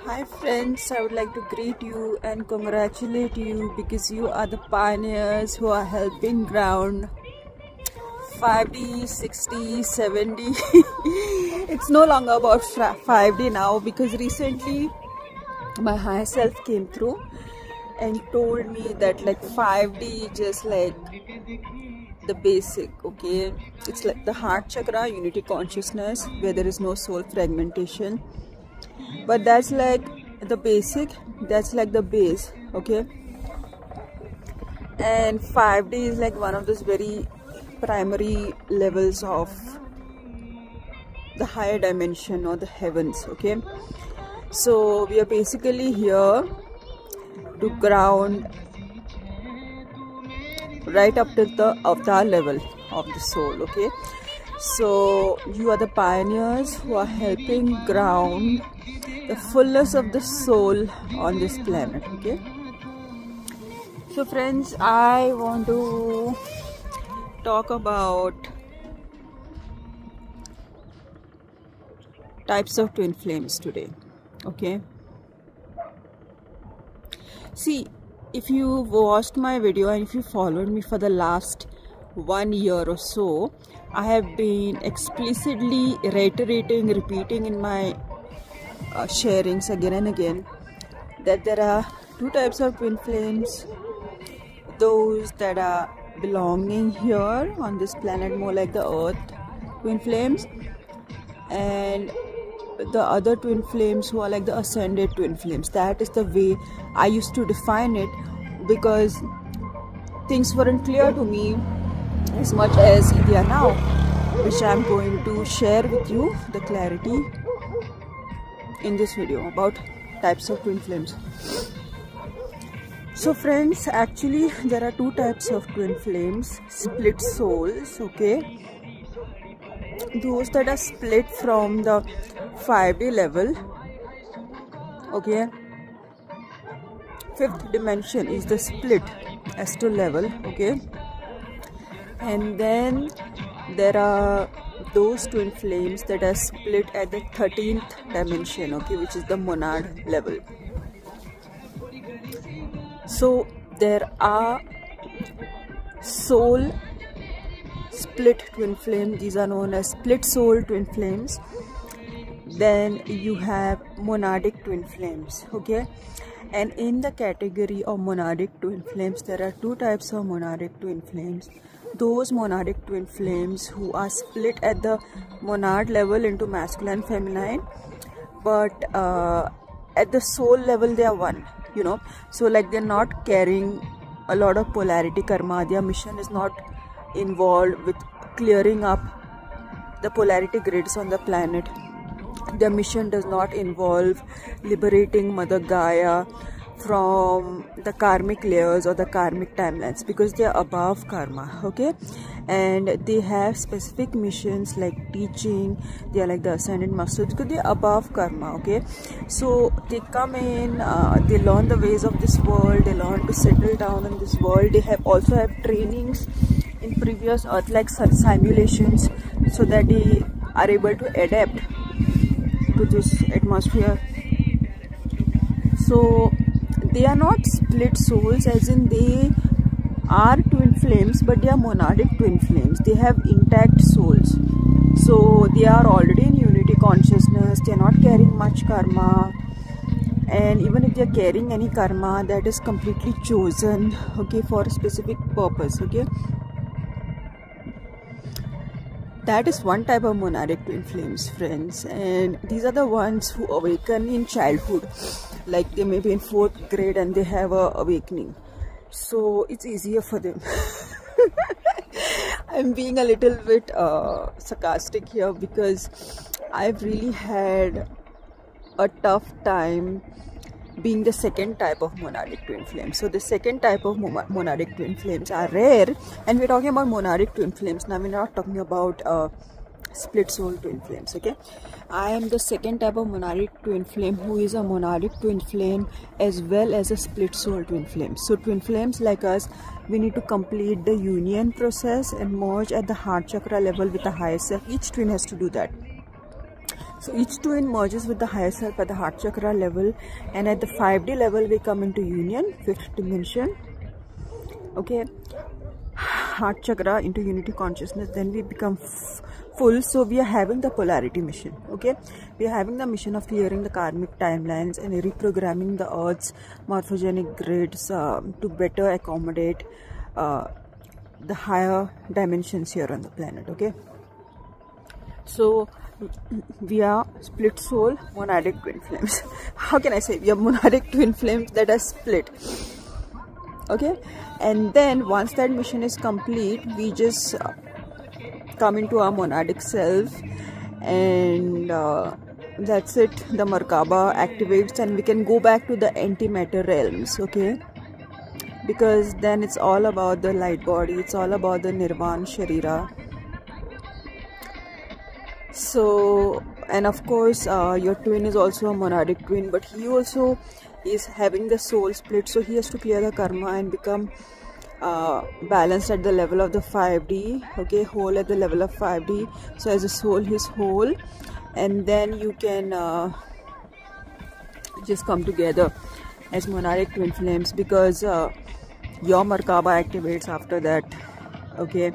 Hi friends, I would like to greet you and congratulate you because you are the pioneers who are helping ground 5D, 60, 70. It's no longer about 5D now because recently my higher self came through and told me that like 5D just like the basic, okay? It's like the heart chakra, unity consciousness where there is no soul fragmentation. But that's like the basic, that's like the base, okay? And 5D is like one of those very primary levels of the higher dimension or the heavens, okay? So we are basically here to ground right up to the avatar level of the soul, okay? So you are the pioneers who are helping ground the fullness of the soul on this planet, okay? So friends, I want to talk about types of twin flames today, okay? See, if you watched my video and if you followed me for the last 1 year or so, I have been explicitly repeating in my sharings again and again that there are two types of twin flames: those that are belonging here on this planet, more like the earth twin flames, and the other twin flames who are like the ascended twin flames. That is the way I used to define it because things weren't clear to me as much as they are now, which I'm going to share with you the clarity in this video about types of twin flames. So friends, actually there are two types of twin flames: split souls, okay? Those that are split from the 5D level, okay? Fifth dimension is the split astral level, okay? And then there are those twin flames that are split at the 13th dimension, okay, which is the monad level. So there are soul split twin flames, these are known as split soul twin flames. Then you have monadic twin flames, okay? And in the category of monadic twin flames, there are two types of monadic twin flames: those monadic twin flames who are split at the monad level into masculine, feminine, but at the soul level they are one, you know? So like they're not carrying a lot of polarity karma. Their mission is not involved with clearing up the polarity grids on the planet. Their mission does not involve liberating Mother Gaia from the karmic layers or the karmic timelines, because they are above karma, okay? And they have specific missions like teaching. They are like the ascended masters because they are above karma, okay? So they come in, they learn the ways of this world, they learn to settle down in this world. They also have trainings in previous earth-like simulations so that they are able to adapt to this atmosphere. So they are not split souls as in they are twin flames, but they are monadic twin flames. They have intact souls, so they are already in unity consciousness. They are not carrying much karma, and even if they are carrying any karma, that is completely chosen, okay, for a specific purpose, okay? That is one type of monadic twin flames, friends, and these are the ones who awaken in childhood. Like they may be in 4th grade and they have a awakening, so it's easier for them. I'm being a little bit sarcastic here because I've really had a tough time being the second type of monadic twin flames. So the second type of monadic twin flames are rare, and we're talking about monadic twin flames now. We're not talking about split soul twin flames, okay? I am the second type of monadic twin flame who is a monadic twin flame as well as a split soul twin flame. So twin flames like us, we need to complete the union process and merge at the heart chakra level with the higher self. Each twin has to do that. So each twin merges with the higher self at the heart chakra level, and at the 5D level we come into union, 5th dimension. Okay, heart chakra into unity consciousness, then we become full. So we are having the polarity mission. Okay, we are having the mission of clearing the karmic timelines and reprogramming the earth's morphogenic grids to better accommodate the higher dimensions here on the planet. Okay, so we are split soul monadic twin flames. How can I say? We are monadic twin flames that are split. Okay, and then once that mission is complete, we just come into our monadic self, and that's it. The Merkaba activates and we can go back to the antimatter realms. Okay, because then it's all about the light body, it's all about the Nirvan Sharira. So, and of course your twin is also a monadic twin, but he also is having the soul split, so he has to clear the karma and become balanced at the level of the 5D. Okay, whole at the level of 5D. So as a soul he's whole, and then you can just come together as monadic twin flames, because your Merkaba activates after that. Okay,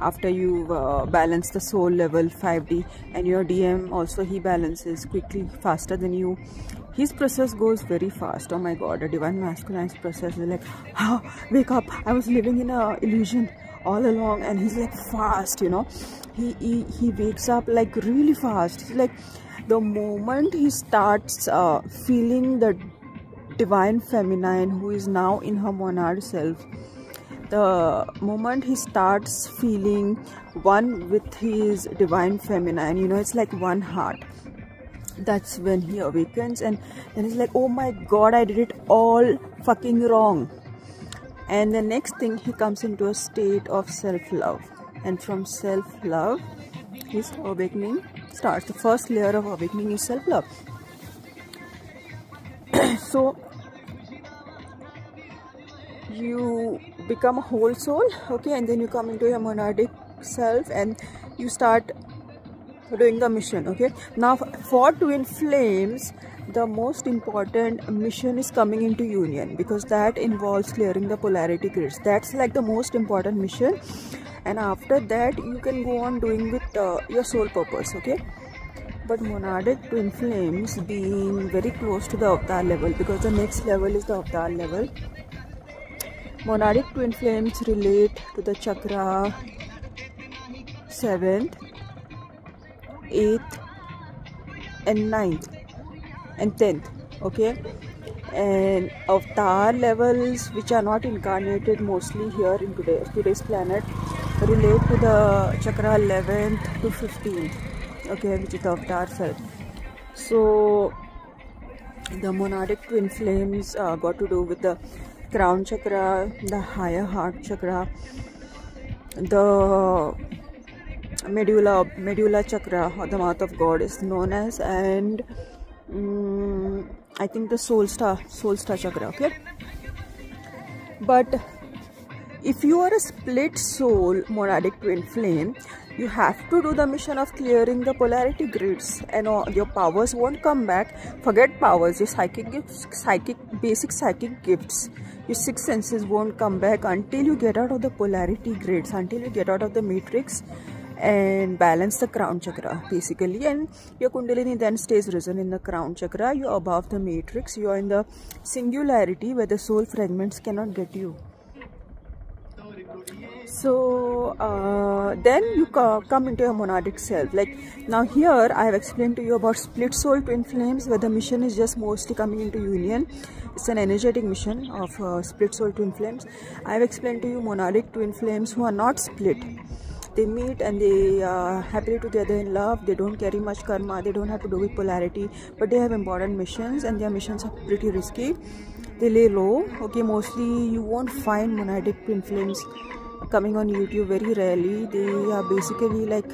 after you balance the soul level 5D, and your DM also, he balances quickly, faster than you. His process goes very fast. Oh my god, a divine masculine's process is like, oh, wake up, I was living in a illusion all along. And he's like fast, you know, he wakes up like really fast. He's like, the moment he starts feeling the divine feminine who is now in her monad self, the moment he starts feeling one with his divine feminine, you know, it's like one heart, that's when he awakens. And then he's like, oh my god, I did it all fucking wrong. And the next thing, he comes into a state of self-love, and from self-love his awakening starts. The first layer of awakening is self-love. So you become a whole soul. Okay, and then you come into your monadic self and you start doing the mission. Okay, now for twin flames, the most important mission is coming into union, because that involves clearing the polarity grids. That's like the most important mission, and after that you can go on doing with your soul purpose. Okay, but monadic twin flames being very close to the avatar level, because the next level is the avatar level. Monadic twin flames relate to the chakra 7th, 8th and 9th and 10th. Okay, and avatar levels, which are not incarnated mostly here in today's planet, relate to the chakra 11th to 15th. Okay, which is the avatar self. So the monadic twin flames got to do with the crown chakra, the higher heart chakra, the medulla chakra, or the mouth of God is known as, and I think the soul star chakra. Okay, but if you are a split soul monadic twin flame, you have to do the mission of clearing the polarity grids, and your powers won't come back. Forget powers, your psychic gifts, basic psychic gifts, your sixth senses won't come back until you get out of the polarity grids, until you get out of the matrix and balance the crown chakra basically, and your kundalini then stays risen in the crown chakra. You're above the matrix, you're in the singularity where the soul fragments cannot get you. So then you come into your monadic self. Like now here I have explained to you about split soul twin flames, where the mission is just mostly coming into union. It's an energetic mission of split soul twin flames. I have explained to you monadic twin flames who are not split. They meet and they are happily together in love. They don't carry much karma, they don't have to do with polarity, but they have important missions, and their missions are pretty risky. They lay low. Okay, mostly you won't find monadic twin flames coming on YouTube, very rarely. They are basically like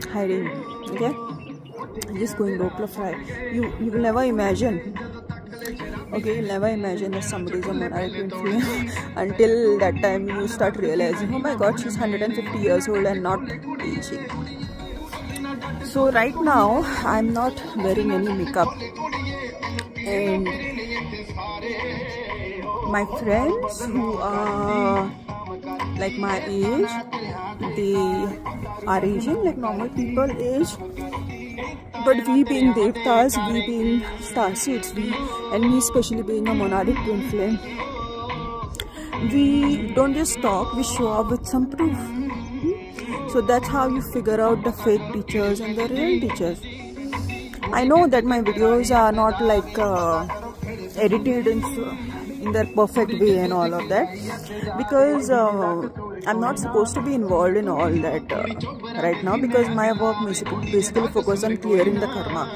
hiding. Okay, just going low profile. You will never imagine. Okay, you'll never imagine that somebody is a monadic twin flame until that time you start realizing, oh my god, she's 150 years old and not aging. So right now I'm not wearing any makeup, and my friends who are like my age, they are Asian, like normal people age, but we being Devtas, we being starseeds, and me especially being a monadic twin flame, we don't just talk, we show up with some proof. So that's how you figure out the fake teachers and the real teachers. I know that my videos are not like edited in their perfect way and all of that, because I'm not supposed to be involved in all that right now, because my work basically focuses on clearing the karma.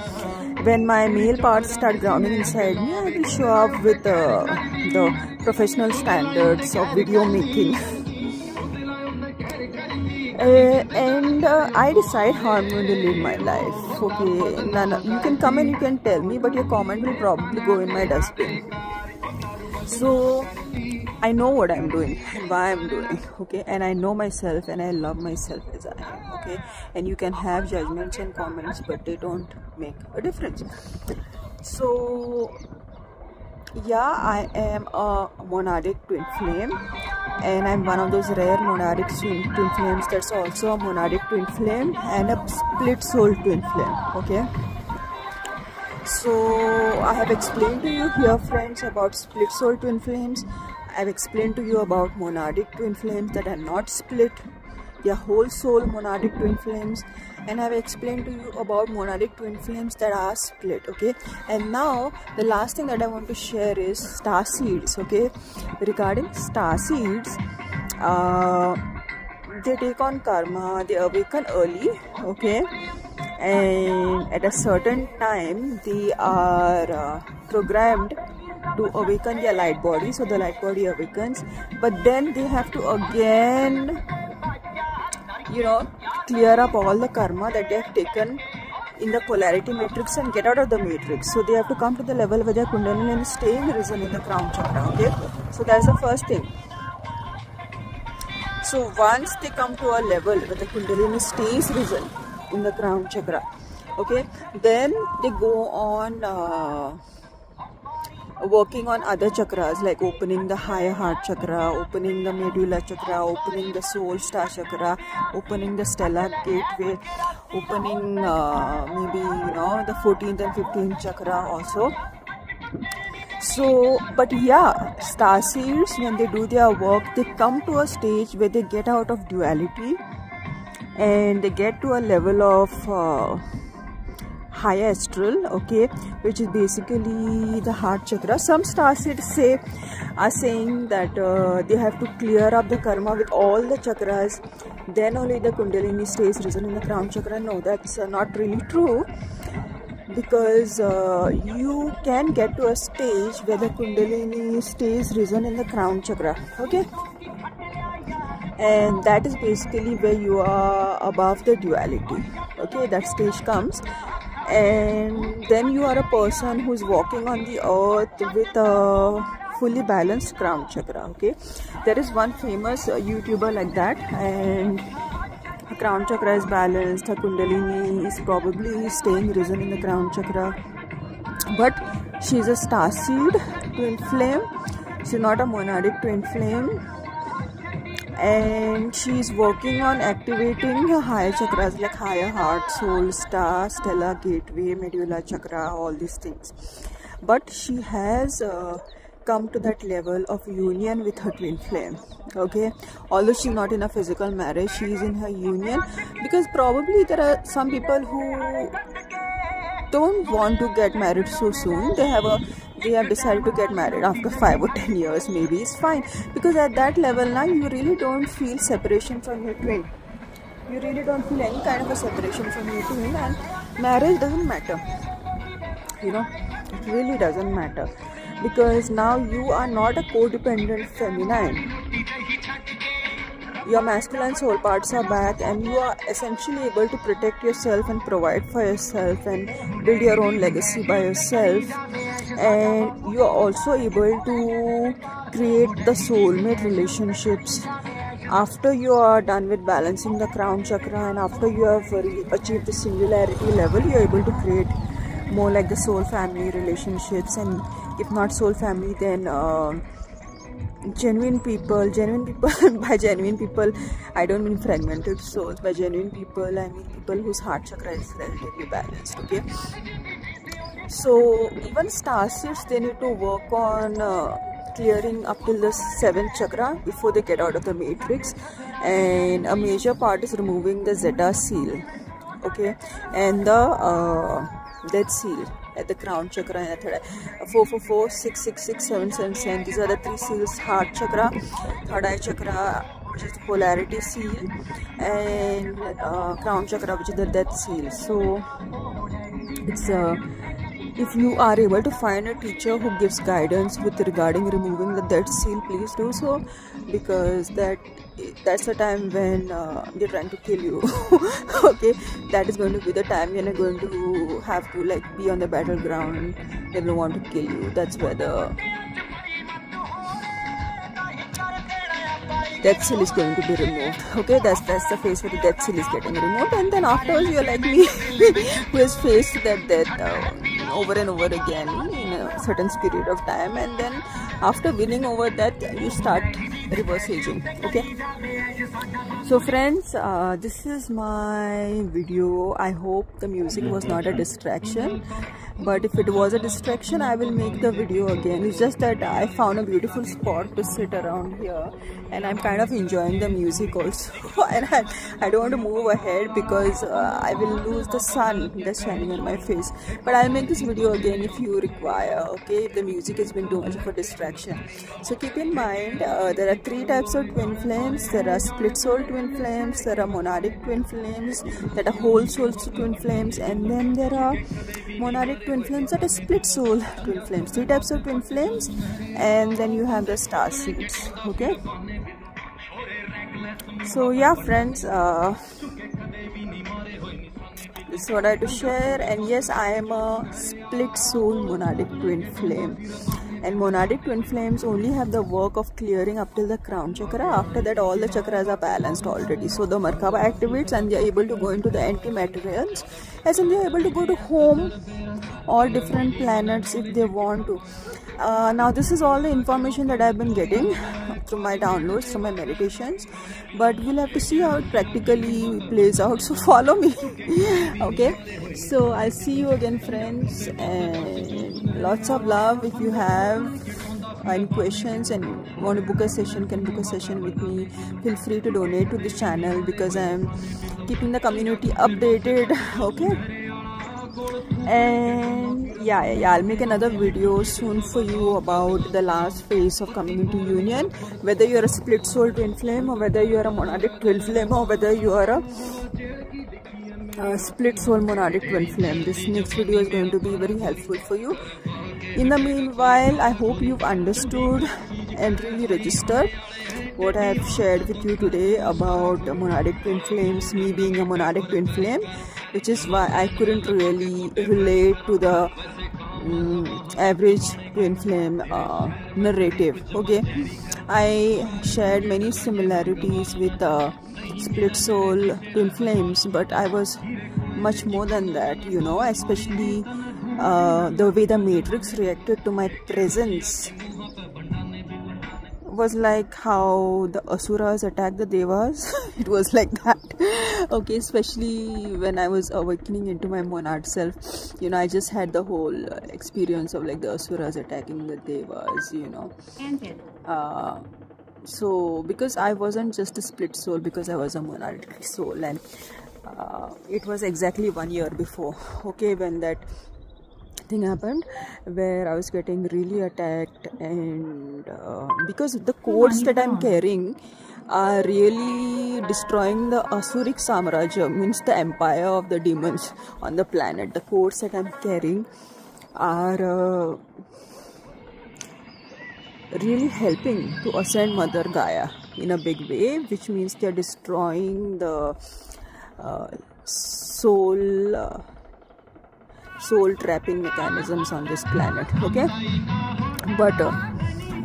When my male parts start grounding inside me, I will show up with the professional standards of video making. And I decide how I'm going to live my life. Okay, you can come and you can tell me, but your comment will probably go in my dustbin. So I know what I'm doing and why I'm doing, okay, and I know myself and I love myself as I am, okay, and you can have judgments and comments, but they don't make a difference. So yeah, I am a monadic twin flame, and I'm one of those rare monadic twin flames that's also a monadic twin flame and a split soul twin flame, okay. So I have explained to you here, friends, about split soul twin flames. I've explained to you about monadic twin flames that are not split, they are whole soul monadic twin flames, and I've explained to you about monadic twin flames that are split, okay. And now the last thing that I want to share is star seeds, okay. Regarding star seeds, they take on karma, they awaken early, okay, and at a certain time they are programmed to awaken their light body, so the light body awakens, but then they have to again, you know, clear up all the karma that they have taken in the polarity matrix and get out of the matrix. So they have to come to the level where their kundalini is staying risen in the crown chakra, okay. So that's the first thing. So once they come to a level where the kundalini stays risen in the crown chakra, okay, then they go on working on other chakras, like opening the higher heart chakra, opening the medulla chakra, opening the soul star chakra, opening the stellar gateway, opening maybe, you know, the 14th and 15th chakra also. So, but yeah, star seeds, when they do their work, they come to a stage where they get out of duality and they get to a level of higher astral, okay, which is basically the heart chakra. Some star seeds are saying that they have to clear up the karma with all the chakras, then only the kundalini stays risen in the crown chakra. No, that's not really true, because you can get to a stage where the kundalini stays risen in the crown chakra, okay, and that is basically where you are above the duality, okay. That stage comes, and then you are a person who's walking on the earth with a fully balanced crown chakra, okay. There is one famous YouTuber like that, and her crown chakra is balanced, her kundalini is probably staying risen in the crown chakra, but she's a star seed twin flame, she's not a monadic twin flame, and she's working on activating her higher chakras like higher heart, soul star, stellar gateway, medulla chakra, all these things. But she has come to that level of union with her twin flame, okay. Although she's not in a physical marriage, she is in her union, because probably there are some people who don't want to get married so soon. They have decided to get married after 5 or 10 years, maybe. It's fine, because at that level now you really don't feel separation from your twin. You really don't feel any kind of a separation from your twin, and marriage doesn't matter, you know, it really doesn't matter, because now you are not a codependent feminine. Your masculine soul parts are back, and you are essentially able to protect yourself and provide for yourself and build your own legacy by yourself, and you are also able to create the soulmate relationships after you are done with balancing the crown chakra, and after you have achieved the singularity level, you are able to create more like the soul family relationships. And if not soul family, then genuine people. By genuine people I don't mean fragmented souls. By genuine people I mean people whose heart chakra is relatively balanced. Okay, so even starseeds, they need to work on clearing up till the 7th chakra before they get out of the matrix, and a major part is removing the Zeta seal, okay, and the death seal at the crown chakra and the third eye. 4 4 4 6 6 6 7 7 7, these are the 3 seals: heart chakra, third eye chakra, which is the polarity seal, and crown chakra, which is the death seal. So it's if you are able to find a teacher who gives guidance with regarding removing the death seal, please do so, because that's the time when they're trying to kill you. Okay, that is going to be the time when you're going to have to like be on the battleground. They will want to kill you. That's where the death seal is going to be removed. Okay, that's the phase where the death seal is getting removed, and then afterwards you're like me who has faced that death over and over again in a certain period of time, and then after winning over that, you start reverse aging. Okay, so friends, this is my video. I hope the music was not a distraction, but if it was a distraction, I will make the video again. It's just that I found a beautiful spot to sit around here, and I'm kind of enjoying the music also. And I don't want to move ahead because I will lose the sun that's shining on my face. But I'll make this video again if you require, okay, if the music has been too much of a distraction. So keep in mind, there are 3 types of twin flames. There are split soul twin flames, there are monadic twin flames, there are whole soul twin flames, and then there are monadic twin flames that are split soul twin flames. 3 types of twin flames, and then you have the star seeds. Okay, so yeah friends, this is what I had to share. And yes, I am a split soul monadic twin flame, and monadic twin flames only have the work of clearing up till the crown chakra. After that, all the chakras are balanced already, so the Merkaba activates and they are able to go into the antimaterials, as in they are able to go to home or different planets if they want to. Now this is all the information that I've been getting through my downloads, through my meditations, but we'll have to see how it practically plays out, so follow me. Okay, so I'll see you again friends, and lots of love. If you have any questions and want to book a session, can book a session with me. Feel free to donate to this channel because I'm keeping the community updated. Okay, and yeah, I'll make another video soon for you about the last phase of coming into union, whether you're a split soul twin flame, or whether you're a monadic twin flame, or whether you are a split soul monadic twin flame. This next video is going to be very helpful for you. In the meanwhile, I hope you've understood and really registered what I have shared with you today about monadic twin flames, me being a monadic twin flame, which is why I couldn't really relate to the average twin flame narrative. Okay, I shared many similarities with split soul twin flames, but I was much more than that, you know, especially the way the matrix reacted to my presence was like how the asuras attacked the devas. It was like that. Okay, especially when I was awakening into my monad self, you know, I just had the whole experience of like the asuras attacking the devas, you know. So because I wasn't just a split soul, because I was a monadic soul, and it was exactly 1 year before, okay, when that thing happened where I was getting really attacked, and because the codes that I'm carrying are really destroying the Asuric Samrajya, means the empire of the demons on the planet. The codes that I'm carrying are really helping to ascend Mother Gaia in a big way, which means they're destroying the soul trapping mechanisms on this planet. Okay, but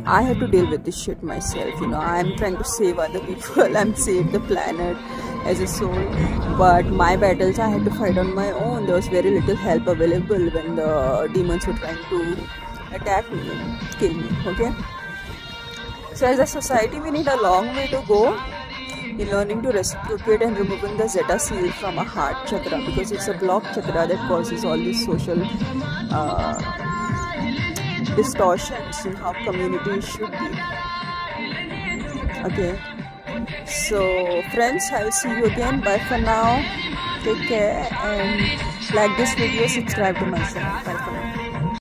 I have to deal with this shit myself. You know, I'm trying to save other people. I'm save the planet as a soul. But my battles I had to fight on my own. There was very little help available when the demons were trying to attack me, kill me. Okay. So as a society, we need a long way to go in learning to reciprocate and removing the Zeta seal from a heart chakra, because it's a block chakra that causes all these social distortions in how communities should be. Okay, so friends, I will see you again. Bye for now. Take care and like this video, subscribe to my channel. Bye for now.